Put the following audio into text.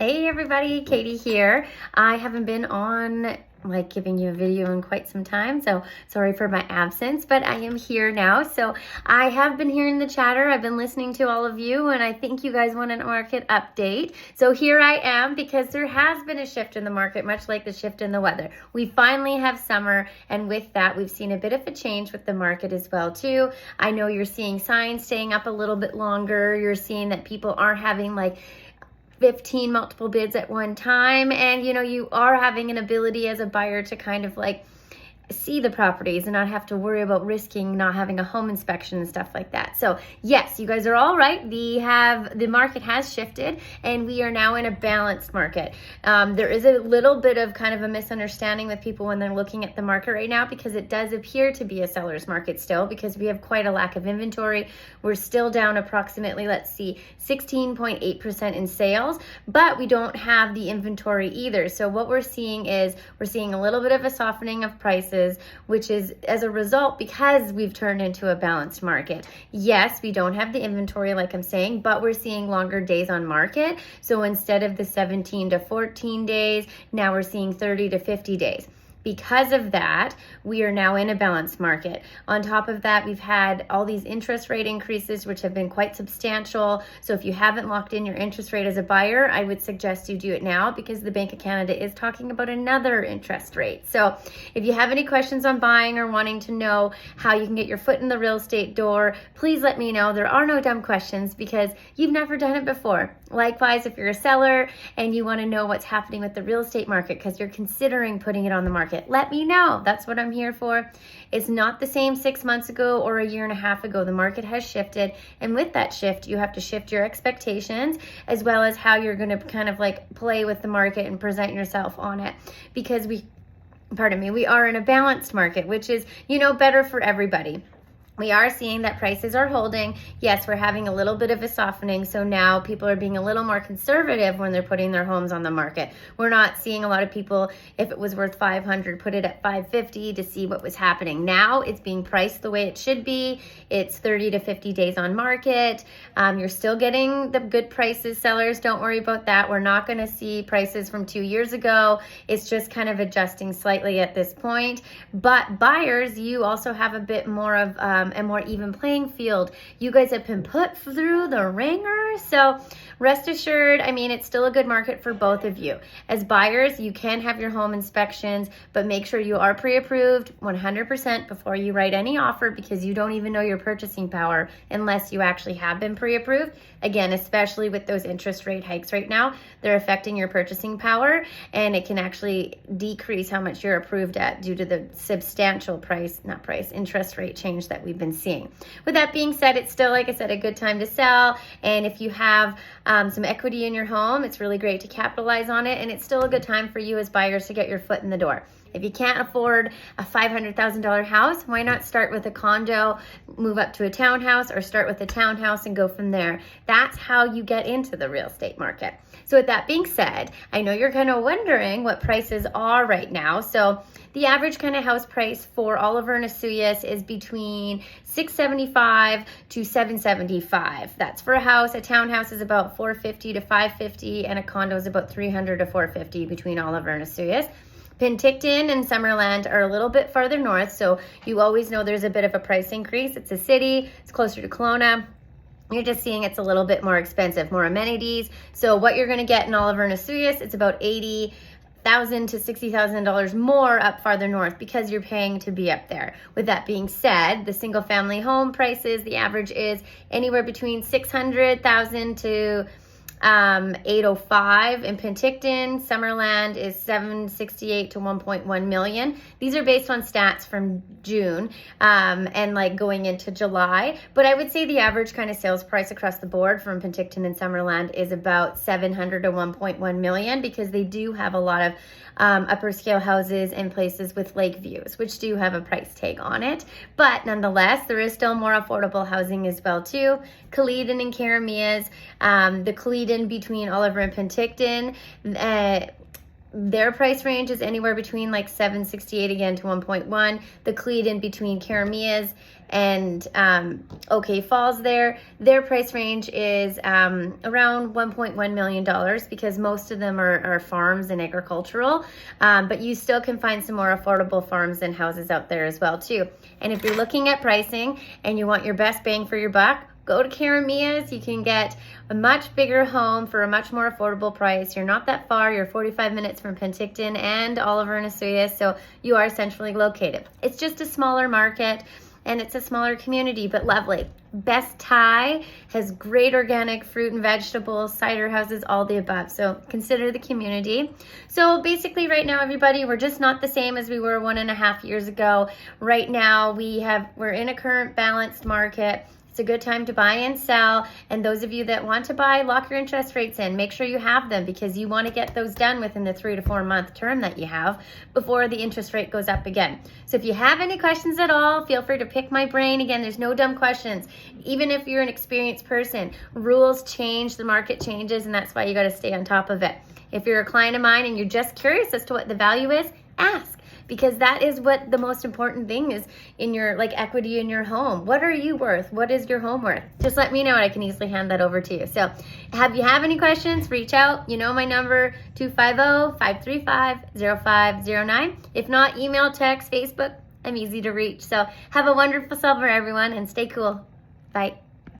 Hey everybody, Katie here. I haven't been on giving you a video in quite some time, so sorry for my absence, but I am here now. So I have been hearing the chatter. I've been listening to all of you, and I think you guys want a market update. So here I am, because there has been a shift in the market, much like the shift in the weather. We finally have summer, and with that, we've seen a bit of a change with the market as well too. I know you're seeing signs staying up a little bit longer. You're seeing that people aren't having 15 multiple bids at one time, and you are having an ability as a buyer to kind of see the properties and not have to worry about risking not having a home inspection and stuff like that. So yes, you guys are all right. The market has shifted, and we are now in a balanced market. There is a little bit of kind of a misunderstanding with people when they're looking at the market right now, because it does appear to be a seller's market still, because we have quite a lack of inventory. We're still down approximately, 16.8% in sales, but we don't have the inventory either. So what we're seeing is a little bit of a softening of prices, which is as a result because we've turned into a balanced market. Yes, we don't have the inventory like I'm saying, but we're seeing longer days on market. So instead of the 17 to 14 days, now we're seeing 30 to 50 days. Because of that, we are now in a balanced market. On top of that, we've had all these interest rate increases, which have been quite substantial. So if you haven't locked in your interest rate as a buyer, I would suggest you do it now, because the Bank of Canada is talking about another interest rate. So if you have any questions on buying or wanting to know how you can get your foot in the real estate door, please let me know. There are no dumb questions, because you've never done it before. Likewise, if you're a seller and you want to know what's happening with the real estate market because you're considering putting it on the market, let me know. That's what I'm here for. It's not the same 6 months ago or a year and a half ago. The market has shifted, and with that shift, you have to shift your expectations as well as how you're going to kind of play with the market and present yourself on it, because we are in a balanced market, which is, better for everybody. We are seeing that prices are holding. Yes, we're having a little bit of a softening. So now people are being a little more conservative when they're putting their homes on the market. We're not seeing a lot of people, if it was worth $500, put it at $550 to see what was happening. Now it's being priced the way it should be. It's 30 to 50 days on market. You're still getting the good prices, sellers. Don't worry about that. We're not going to see prices from 2 years ago. It's just kind of adjusting slightly at this point. But buyers, you also have a bit more of a more even playing field. You guys have been put through the ringer, so rest assured, it's still a good market for both of you. As buyers, you can have your home inspections, but make sure you are pre-approved 100% before you write any offer, because you don't even know your purchasing power unless you actually have been pre-approved. Again, especially with those interest rate hikes right now, they're affecting your purchasing power, and it can actually decrease how much you're approved at due to the substantial interest rate change that we've been seeing. With that being said, it's still, like I said, a good time to sell. And if you have some equity in your home, it's really great to capitalize on it. And it's still a good time for you as buyers to get your foot in the door. If you can't afford a $500,000 house, why not start with a condo, move up to a townhouse, or start with a townhouse and go from there? That's how you get into the real estate market. So with that being said, I know you're kind of wondering what prices are right now. So the average kind of house price for Oliver and Osoyoos is between $675 to $775. That's for a house. A townhouse is about $450 to $550, and a condo is about $300 to $450 between Oliver and Osoyoos. Penticton and Summerland are a little bit farther north, so you always know there's a bit of a price increase. It's a city, it's closer to Kelowna. You're just seeing it's a little bit more expensive, more amenities. So what you're going to get in Oliver and Osoyoos, it's about $80,000 to $60,000 more up farther north, because you're paying to be up there. With that being said, the single family home prices, the average is anywhere between $600,000 to $805 in Penticton. Summerland is $768 to $1.1 million. These are based on stats from June and going into July. But I would say the average kind of sales price across the board from Penticton and Summerland is about $700 to $1.1 million, because they do have a lot of upper scale houses in places with lake views, which do have a price tag on it. But nonetheless, there is still more affordable housing as well too. Kaleden and Karamias, the Kaleden between Oliver and Penticton, Their price range is anywhere between like 768 again to 1.1. The Kaleden between Karamias and OK Falls their price range is around $1.1 million because most of them are farms and agricultural, but you still can find some more affordable farms and houses out there as well too. And if you're looking at pricing and you want your best bang for your buck, go to Karamias. You can get a much bigger home for a much more affordable price. You're not that far. You're 45 minutes from Penticton and Oliver and Osoyoos, so you are centrally located. It's just a smaller market and it's a smaller community, but lovely. Best Thai, has great organic fruit and vegetables, cider houses, all the above. So consider the community. So basically right now, everybody, we're just not the same as we were 1.5 years ago. Right now we're in a current balanced market. It's a good time to buy and sell. And those of you that want to buy, lock your interest rates in. Make sure you have them because you want to get those done within the 3 to 4 month term that you have before the interest rate goes up again. So if you have any questions at all, feel free to pick my brain. Again, there's no dumb questions. Even if you're an experienced person, rules change, the market changes, and that's why you got to stay on top of it. If you're a client of mine and you're just curious as to what the value is, ask. Because that is what the most important thing is in your equity in your home. What are you worth? What is your home worth? Just let me know and I can easily hand that over to you. So if you have any questions, reach out. You know my number, 250-535-0509. If not, email, text, Facebook. I'm easy to reach. So have a wonderful summer, everyone, and stay cool. Bye.